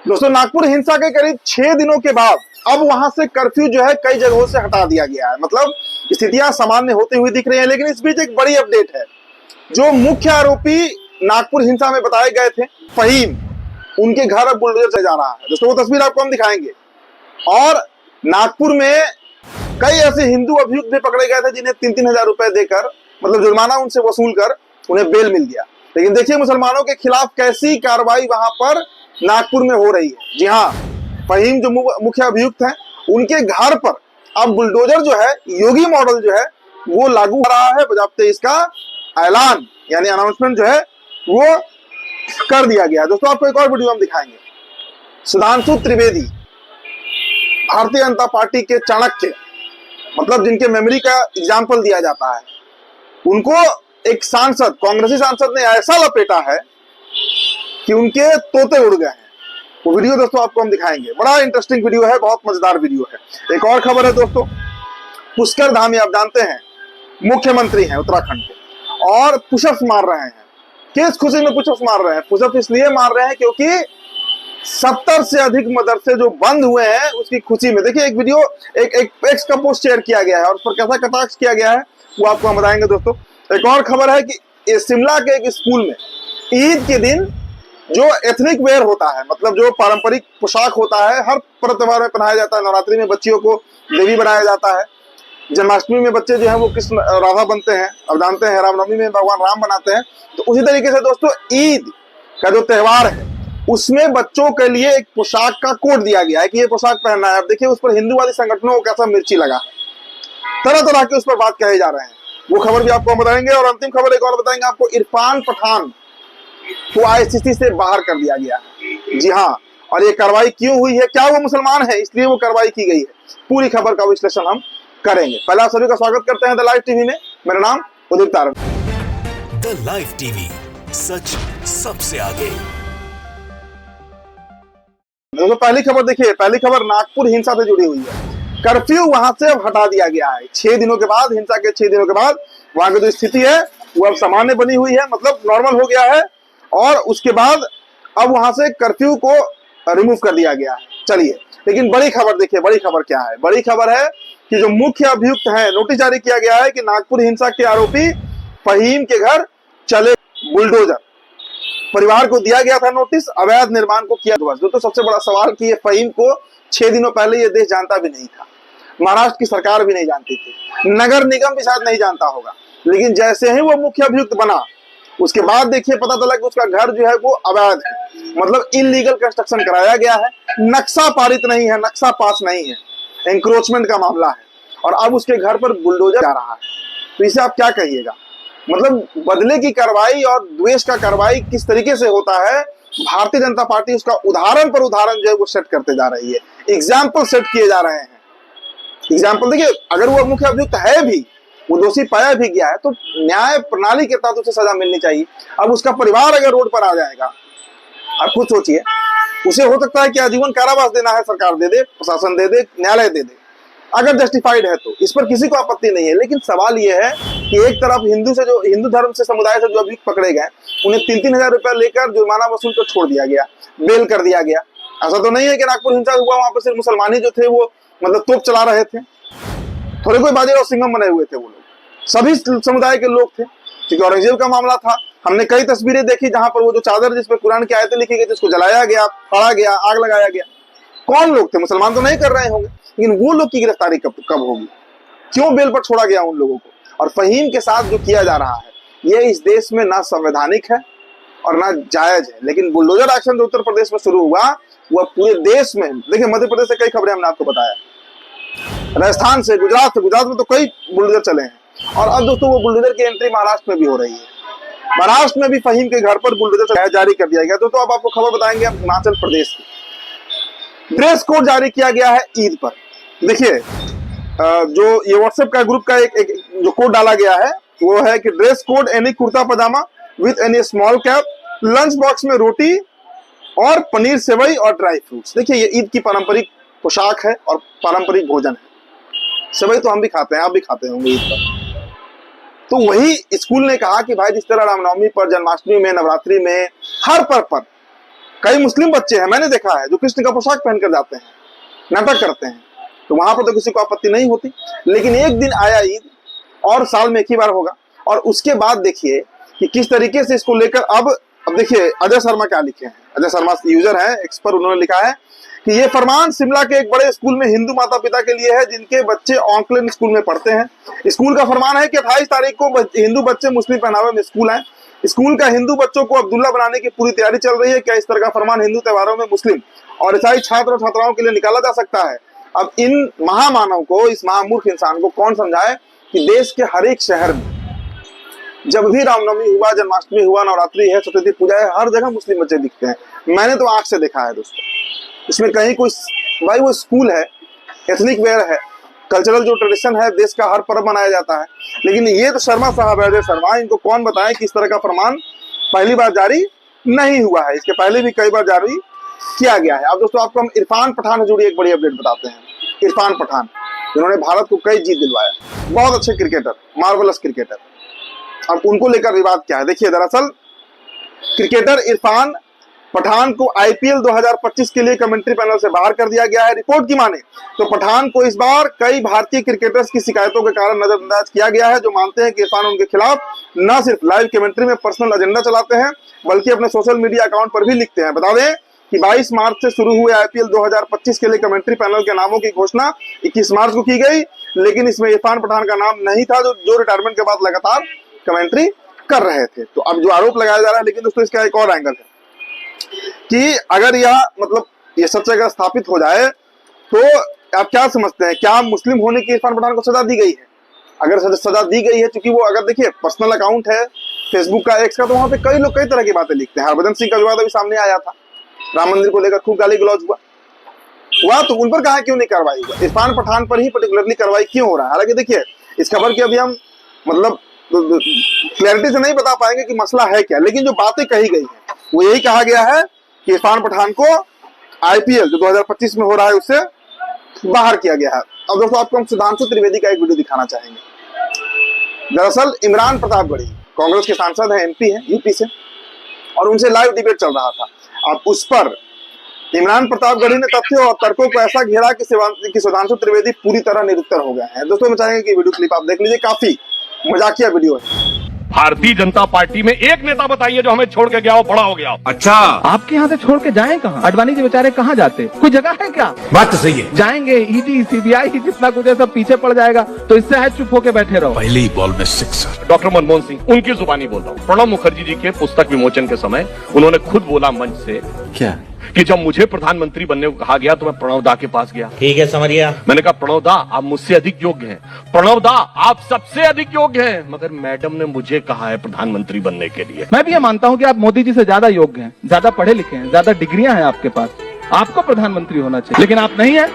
दोस्तों, नागपुर हिंसा के करीब 6 दिनों के बाद अब वहां से कर्फ्यू जो है कई जगहों से हटा दिया गया है। मतलब स्थितियां सामान्य होती हुई दिख रही है, लेकिन इस बीच एक बड़ी अपडेट है। जो मुख्य आरोपी नागपुर हिंसा में बताए गए थे, फहीम, उनके घर अब बुलडोजर चला जा रहा है। दोस्तों, वो तस्वीर आपको हम दिखाएंगे। और नागपुर में कई ऐसे हिंदू अभियुक्त भी पकड़े गए थे जिन्हें 3-3 हजार रुपए देकर, मतलब जुर्माना उनसे वसूल कर उन्हें बेल मिल गया। लेकिन देखिए मुसलमानों के खिलाफ कैसी कार्रवाई वहां पर नागपुर में हो रही है। जी हाँ, फहीम जो मुख्य अभियुक्त हैं, उनके घर पर अब बुलडोजर जो है, योगी मॉडल जो है, वो लागू हो रहा है। बजाते इसका ऐलान यानी अनाउंसमेंट जो है वो कर दिया गया। दोस्तों, आपको एक और वीडियो हम दिखाएंगे। सुधांशु त्रिवेदी, भारतीय जनता पार्टी के चाणक्य, मतलब जिनके मेमोरी का एग्जाम्पल दिया जाता है, उनको एक सांसद, कांग्रेसी सांसद ने ऐसा लपेटा है कि उनके तोते उड़ गए हैं। वो वीडियो दोस्तों आपको हम दिखाएंगे। बड़ा इंटरेस्टिंग वीडियो है, बहुत मजेदार वीडियो है। एक और खबर है दोस्तों, पुष्कर धामी, आप जानते हैं मुख्यमंत्री हैं उत्तराखंड के, और पुशअप्स मार रहे हैं। किस खुशी में पुशअप्स मार रहे हैं? पुशअप्स इसलिए मार रहे हैं क्योंकि 70 से अधिक मदरसे जो बंद हुए हैं उसकी खुशी में। देखिए एक वीडियो, एक एक्स का पोस्ट शेयर किया गया है और उस पर कैसा कटाक्ष किया गया है वो आपको हम बताएंगे। दोस्तों, एक और खबर है कि शिमला के एक स्कूल में ईद के दिन जो एथनिक वेयर होता है, मतलब जो पारंपरिक पोशाक होता है, हर पर्व त्योहार में पहनाया जाता है। नवरात्रि में बच्चियों को देवी बनाया जाता है, जन्माष्टमी में बच्चे जो है वो कृष्ण राधा बनते हैं, अब जानते हैं रामनवमी में भगवान राम बनाते हैं। तो उसी तरीके से दोस्तों ईद का जो त्योहार है उसमें बच्चों के लिए एक पोशाक का कोड दिया गया है कि ये पोशाक पहनना है। अब देखिए उस पर हिंदूवादी संगठनों को कैसा मिर्ची लगा, तरह तरह के उस पर बात कहे जा रहे हैं। वो खबर भी आपको हम बताएंगे। और अंतिम खबर एक और बताएंगे आपको, इरफान पठान को आईसीसी से बाहर कर दिया गया है। जी हाँ, और ये कार्रवाई क्यों हुई है, क्या वो मुसलमान है इसलिए वो कार्रवाई की गई है, पूरी खबर का विश्लेषण हम करेंगे। पहले आप सभी का स्वागत करते हैं द लाइव टीवी में। मेरा नाम उदित तारण। द लाइव टीवी, सच सबसे आगे। दोस्तों, पहली खबर देखिए, पहली खबर नागपुर हिंसा से जुड़ी हुई है। कर्फ्यू वहां से अब हटा दिया गया है। 6 दिनों के बाद, हिंसा के 6 दिनों के बाद वहां की जो स्थिति है वो अब सामान्य बनी हुई है, मतलब नॉर्मल हो गया है। और उसके बाद अब वहां से कर्फ्यू को रिमूव कर दिया गया है। चलिए, लेकिन बड़ी खबर देखिए, बड़ी खबर क्या है? बड़ी खबर है कि जो मुख्य अभियुक्त है, नोटिस जारी किया गया है कि नागपुर हिंसा के आरोपी फहीम के घर चले बुलडोजर। परिवार को दिया गया था नोटिस, अवैध निर्माण को किया ध्वस्त। तो सबसे बड़ा सवाल कि ये फहीम को 6 दिनों पहले ये देश जानता भी नहीं था, महाराष्ट्र की सरकार भी नहीं जानती थी, नगर निगम भी शायद नहीं जानता होगा। लेकिन जैसे ही वो मुख्य अभियुक्त बना, उसके बाद देखिए पता चला कि उसका घर जो है वो अवैध है, मतलब इलीगल कंस्ट्रक्शन कराया गया है, नक्शा पारित नहीं है, नक्शा पास नहीं है, एंक्रोचमेंट का मामला है। और अब उसके घर पर बुलडोजर जा रहा है। तो इसे आप क्या कहिएगा? मतलब बदले की कार्रवाई और द्वेष का कार्रवाई किस तरीके से होता है, भारतीय जनता पार्टी उसका उदाहरण पर उदाहरण जो है वो सेट करते जा रही है। एग्जाम्पल सेट किए जा रहे हैं। एग्जाम्पल देखिए, अगर वो मुख्य अभियुक्त है भी, वो दोषी पाया भी गया है, तो न्याय प्रणाली के तहत उसे सजा मिलनी चाहिए। अब उसका परिवार अगर रोड पर आ जाएगा, आप खुद सोचिए, उसे हो सकता है कि आजीवन कारावास देना है, सरकार दे दे, प्रशासन दे दे, न्यायालय दे दे, अगर जस्टिफाइड है तो इस पर किसी को आपत्ति नहीं है। लेकिन सवाल यह है कि एक तरफ हिंदू धर्म से समुदाय से जो अभियुक्त पकड़े गए, उन्हें 3-3 हजार रुपया लेकर जुर्माना वसूल कर छोड़ दिया गया, बेल कर दिया गया। ऐसा तो नहीं है कि नागपुर हिंसा हुआ वहां पर सिर्फ मुसलमान ही जो थे वो मतलब तोप चला रहे थे, थोड़े कोई बाजीराव सिंघम बने हुए थे, वो लोग सभी समुदाय के लोग थे। क्योंकि औरंगजेब का मामला था, हमने कई तस्वीरें देखी जहां पर वो जो चादर जिसपे कुरान की आयतें लिखी गई, जिसको जलाया गया, फाड़ा गया, आग लगाया गया, कौन लोग थे? मुसलमान तो नहीं कर रहे होंगे, लेकिन वो लोग की गिरफ्तारी कब होगी? क्यों बेल पर छोड़ा गया उन लोगों को? और फहीम के साथ जो किया जा रहा है ये इस देश में ना संवैधानिक है और ना जायज है। लेकिन बुलडोजर एक्शन जो उत्तर प्रदेश में शुरू हुआ वह पूरे देश में, देखिए मध्य प्रदेश से कई खबरें हमने आपको बताया, राजस्थान से, गुजरात में तो कई बुलडोजर चले हैं। और अब दोस्तों वो बुलडोजर की एंट्री महाराष्ट्र में भी हो रही है। महाराष्ट्र में भी फहीम के घर पर बुलडोजर जारी कर दिया गया। तो अब आपको खबर बताएंगे हम हिमाचल प्रदेश की। ड्रेस कोड जारी किया गया है ईद पर। देखिए जो ये व्हाट्सएप का ग्रुप का एक जो कोड डाला गया है वो है कि dress code any kurta pajama with any small cap, lunch box में रोटी और पनीर, सेवई और ड्राई फ्रूट्स। देखिए ये ईद की पारंपरिक पोशाक है और पारंपरिक भोजन है। सेवई तो हम भी खाते हैं, आप भी खाते होंगे ईद पर। तो वही स्कूल ने कहा कि भाई जिस तरह रामनवमी पर, जन्माष्टमी में, नवरात्रि में, हर पर्व पर कई मुस्लिम बच्चे हैं, मैंने देखा है, जो कृष्ण का पोशाक पहनकर जाते हैं, नाटक करते हैं, तो वहां पर तो किसी को आपत्ति नहीं होती। लेकिन एक दिन आया ईद, और साल में एक ही बार होगा, और उसके बाद देखिए कि किस तरीके से इसको लेकर अब देखिए अजय शर्मा क्या लिखे हैं। अजय शर्मा यूजर है एक्स पर, उन्होंने लिखा है कि ये फरमान शिमला के एक बड़े स्कूल में हिंदू माता पिता के लिए है जिनके बच्चे ऑकलैंड स्कूल में पढ़ते हैं। स्कूल का फरमान है कि 28 तारीख को हिंदू बच्चे मुस्लिम पहनावे में स्कूल आए। स्कूल का हिंदू बच्चों को अब्दुल्ला बनाने की पूरी तैयारी चल रही है। क्या इस तरह का फरमान हिंदू त्योहारों में मुस्लिम और ईसाई छात्र और छात्राओं के लिए निकाला जा सकता है? अब इन महामानव को, इस महामूर्ख इंसान को कौन समझाए कि देश के हर एक शहर में जब भी रामनवमी हुआ, जन्माष्टमी हुआ, नवरात्रि है, सरस्वती पूजा है, हर जगह मुस्लिम बच्चे दिखते हैं। मैंने तो आंख से देखा है दोस्तों। इसमें कहीं कोई, भाई वो स्कूल है, एथनिक वेयर है, कल्चरल जो ट्रेडिशन है, देश का हर पर्व मनाया जाता है। लेकिन ये तो शर्मा साहब है, अजय शर्मा, इनको कौन बताए कि इस तरह का फरमान पहली बार जारी नहीं हुआ है, इसके पहले भी कई बार जारी किया गया है। अब दोस्तों आपको हम इरफान पठान से जुड़ी एक बड़ी अपडेट बताते हैं। इरफान पठान, जिन्होंने भारत को कई जीत दिलवाया, बहुत अच्छे क्रिकेटर, मार्वलस क्रिकेटर। अब उनको लेकर विवाद क्या है, देखिए। दरअसल क्रिकेटर इरफान पठान को आईपीएल 2025 के लिए कमेंट्री पैनल से बाहर कर दिया गया है। रिपोर्ट की माने तो पठान को इस बार कई भारतीय क्रिकेटर्स की शिकायतों के कारण नजरअंदाज किया गया है, जो मानते हैं कि इरफान उनके खिलाफ न सिर्फ लाइव कमेंट्री में पर्सनल एजेंडा चलाते हैं, बल्कि अपने सोशल मीडिया अकाउंट पर भी लिखते हैं। बता दें कि 22 मार्च से शुरू हुए आईपीएल 2025 के लिए कमेंट्री पैनल के नामों की घोषणा 21 मार्च को की गई, लेकिन इसमें इरफान पठान का नाम नहीं था, जो रिटायरमेंट के बाद लगातार कमेंट्री कर रहे थे। तो अब जो आरोप लगाया जा रहा है, लेकिन दोस्तों इसका एक और एंगल है कि अगर यह मतलब ये सच अगर स्थापित हो जाए तो आप क्या समझते हैं, क्या मुस्लिम होने की इरफान पठान को सजा दी गई है? अगर सजा दी गई है, क्योंकि वो अगर देखिए पर्सनल अकाउंट है फेसबुक का, एक्स का, तो वहां पे कई लोग कई तरह की बातें लिखते हैं। हरभजन सिंह का विवाद अभी सामने आया था, राम मंदिर को लेकर खूब गाली गलौज हुआ, तो उन पर कहा क्यों नहीं कार्रवाई हुआ? इरफान पठान पर ही पर्टिकुलरली कार्रवाई क्यों हो रहा है? हालांकि देखिए इस खबर की अभी हम मतलब क्लैरिटी से नहीं बता पाएंगे कि मसला है क्या, लेकिन जो बातें कही गई है वो यही कहा गया है कि इरफान पठान को आईपीएल जो 2025 में हो रहा है उससे बाहर किया गया है। अब दोस्तों आपको हम सुधांशु त्रिवेदी का एक वीडियो दिखाना चाहेंगे। दरअसल इमरान प्रतापगढ़ी कांग्रेस के सांसद हैं, एमपी हैं यूपी से, और उनसे लाइव डिबेट चल रहा था। अब उस पर इमरान प्रतापगढ़ी ने तथ्यों और तर्कों को ऐसा घेरा कि सुधांशु त्रिवेदी पूरी तरह निरुत्तर हो गए हैं। दोस्तों मैं चाहेंगे कि वीडियो क्लिप आप देख लीजिए, काफी मजाकिया वीडियो है। भारतीय जनता पार्टी में एक नेता बताइए जो हमें छोड़ के गया हो, बड़ा हो गया हो। अच्छा, आपके यहाँ से छोड़ के जाएं कहाँ? अडवाणी जी बेचारे कहाँ जाते? कोई जगह है क्या? बात तो सही है। जाएंगे ईडी सीबीआई जितना कुछ है सब पीछे पड़ जाएगा, तो इससे है चुप होके बैठे रहो। पहले ही बॉल में सिक्सर। डॉक्टर मनमोहन सिंह, उनकी जुबानी बोल रहा हूँ। प्रणब मुखर्जी जी के पुस्तक विमोचन के समय उन्होंने खुद बोला मंच से क्या कि जब मुझे प्रधानमंत्री बनने को कहा गया तो मैं प्रणव दा के पास गया। ठीक है, समझिए। मैंने कहा प्रणव दा आप मुझसे अधिक योग्य हैं, प्रणव दा आप सबसे अधिक योग्य हैं, मगर मैडम ने मुझे कहा है प्रधानमंत्री बनने के लिए। मैं भी ये मानता हूँ कि आप मोदी जी से ज्यादा योग्य हैं, ज्यादा पढ़े लिखे हैं, ज्यादा डिग्रियां हैं आपके पास, आपको प्रधानमंत्री होना चाहिए, लेकिन आप नहीं है।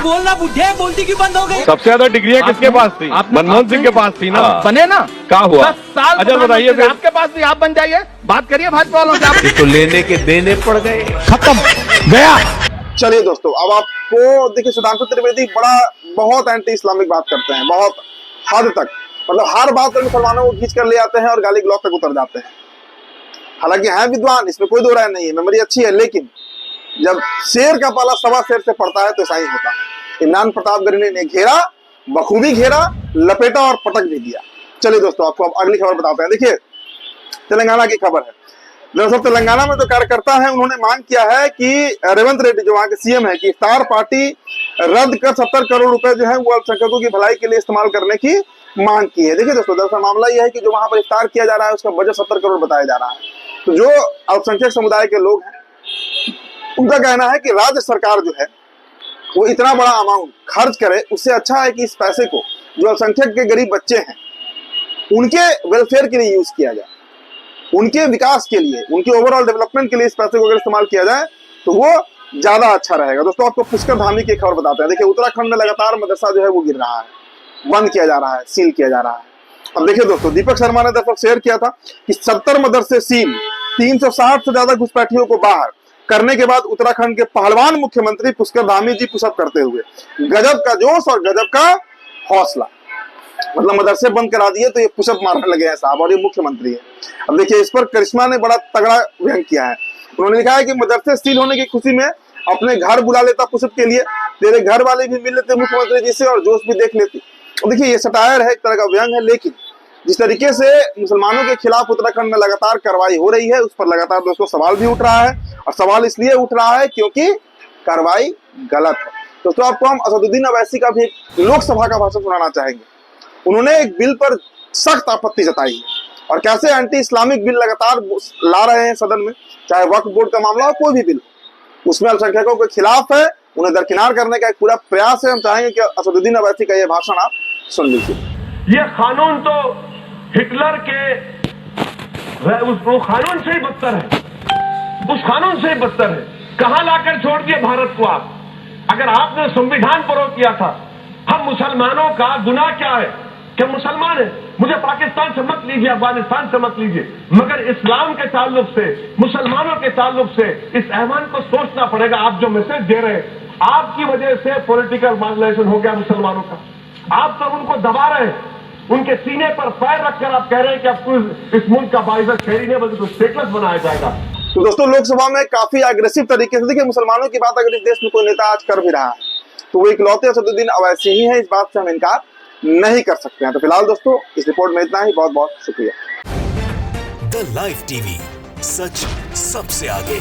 बोलना बुढ़े, बोलती क्यों बंद हो गई? सबसे ज्यादा डिग्रियां किसके पास थी? मनमोहन सिंह के पास थी ना। बने ना, क्या हुआ? 10 साल अच्छा बताइए फिर। आपके पास भी, आप बन जाइए, बात करिए भाजपा वालों से। आप तो लेने के देने पड़ गए, खत्म गया। चलिए दोस्तों, अब आपको देखिए सुधांशु त्रिवेदी बहुत एंटी इस्लामिक बात करते हैं, बहुत हद तक, मतलब हर बात पर मुसलमानों को खींच कर ले आते हैं और गाली गलौज तक उतर जाते हैं। हालांकि हैं विद्वान, इसमें कोई दो राय नहीं है, मेमोरी अच्छी है, लेकिन जब शेर का पाला सवा शेर से पड़ता है तो ऐसा ही होता है। इमरान प्रतापगढ़ी ने घेरा, बखूबी घेरा, लपेटा और पटक भी दिया। चलिए दोस्तों आपको अब अगली खबर बताते हैं। देखिए तेलंगाना की खबर है। दरअसल तेलंगाना में जो कार्यकर्ता है उन्होंने मांग किया है कि रेवंत रेड्डी जो वहां के सीएम है कि इफ्तार पार्टी रद्द कर 70 करोड़ रुपए जो है वो अल्पसंख्यकों की भलाई के लिए इस्तेमाल करने की मांग की है। देखिए दोस्तों दरअसल मामला यह है कि जो वहां पर इफ्तार किया जा रहा है उसका बजट 70 करोड़ बताया जा रहा है। तो जो अल्पसंख्यक समुदाय के लोग हैं उनका कहना है कि राज्य सरकार जो है वो इतना बड़ा अमाउंट खर्च करे, उससे अच्छा है कि इस पैसे को जो अल्पसंख्यक के गरीब बच्चे हैं उनके वेलफेयर के लिए यूज किया जाए, उनके विकास के लिए, उनके ओवरऑल डेवलपमेंट के लिए इस पैसे को अगर इस्तेमाल किया जाए तो वो ज्यादा अच्छा रहेगा। दोस्तों आपको पुष्कर धामी की खबर बताते हैं। देखिए उत्तराखंड में लगातार मदरसा जो है वो गिर रहा है, बंद किया जा रहा है, सील किया जा रहा है। अब देखिए दोस्तों दीपक शर्मा ने दरअसल शेयर किया था कि 70 मदरसे सील, 360 से ज्यादा घुसपैठियों को बाहर करने के बाद उत्तराखंड के पहलवान मुख्यमंत्री पुष्कर धामी जी पुशअप करते हुए, गजब का जोश और गजब का हौसला, मतलब मदरसे बंद करा दिए तो ये पुशअप मारने लगे हैं साहब, और ये मुख्यमंत्री है। अब देखिए इस पर करिश्मा ने बड़ा तगड़ा व्यंग किया है। उन्होंने लिखा है कि मदरसे सील होने की खुशी में अपने घर बुला लेता पुशअप के लिए, तेरे घर वाले भी मिल लेते मुख्यमंत्री जी से और जोश भी देख लेती। देखिए ये सटायर है, एक तरह का व्यंग है, लेकिन जिस तरीके से मुसलमानों के खिलाफ उत्तराखंड में लगातार कार्रवाई हो रही है उस पर लगातार दोस्तों सवाल भी उठ रहा है, और सवाल इसलिए उठ रहा है क्योंकि कार्रवाई गलत है। दोस्तों आपको हम असदुद्दीन अवैसी का भी लोकसभा का भाषण सुनाना चाहेंगे। उन्होंने एक बिल पर सख्त आपत्ति जताई है और कैसे एंटी इस्लामिक बिल लगातार ला रहे हैं सदन में, चाहे वक्फ बोर्ड का मामला हो, कोई भी बिल, उसमें अल्पसंख्यकों के खिलाफ है, उन्हें दरकिनार करने का एक पूरा प्रयास है। हम चाहेंगे कि असदुद्दीन अवैसी का यह भाषण आप सुन लीजिए। ये कानून तो हिटलर के वो कानून से ही बदतर है, उस कानून से ही बदतर है। कहां लाकर छोड़ दिए भारत को आप? अगर आपने संविधान फरोग किया था, हम मुसलमानों का गुनाह क्या है कि मुसलमान है? मुझे पाकिस्तान से मत लीजिए, अफगानिस्तान से मत लीजिए, मगर इस्लाम के ताल्लुक से, मुसलमानों के ताल्लुक से इस ऐवान को सोचना पड़ेगा। आप जो मैसेज दे रहे हैं, आपकी वजह से पॉलिटिकल माइग्रेशन हो गया मुसलमानों का। आप तो उनको दबा रहे हैं, उनके सीने पर पैर रखकर आप कह रहे हैं कि आपको इस मुल्क का बाइज़ शहरी नहीं बल्कि तो स्टेटलेस बनाया जाएगा। तो दोस्तों लोकसभा में काफी अग्रेसिव तरीके से, देखिए मुसलमानों की बात अगर इस देश में कोई नेता आज कर भी रहा है तो वो इकलौते असदुद्दीन अवैसी ही है, इस बात से हम इनकार नहीं कर सकते हैं। तो फिलहाल दोस्तों इस रिपोर्ट में इतना ही, बहुत बहुत शुक्रिया। द लाइव टीवी, सच सबसे आगे।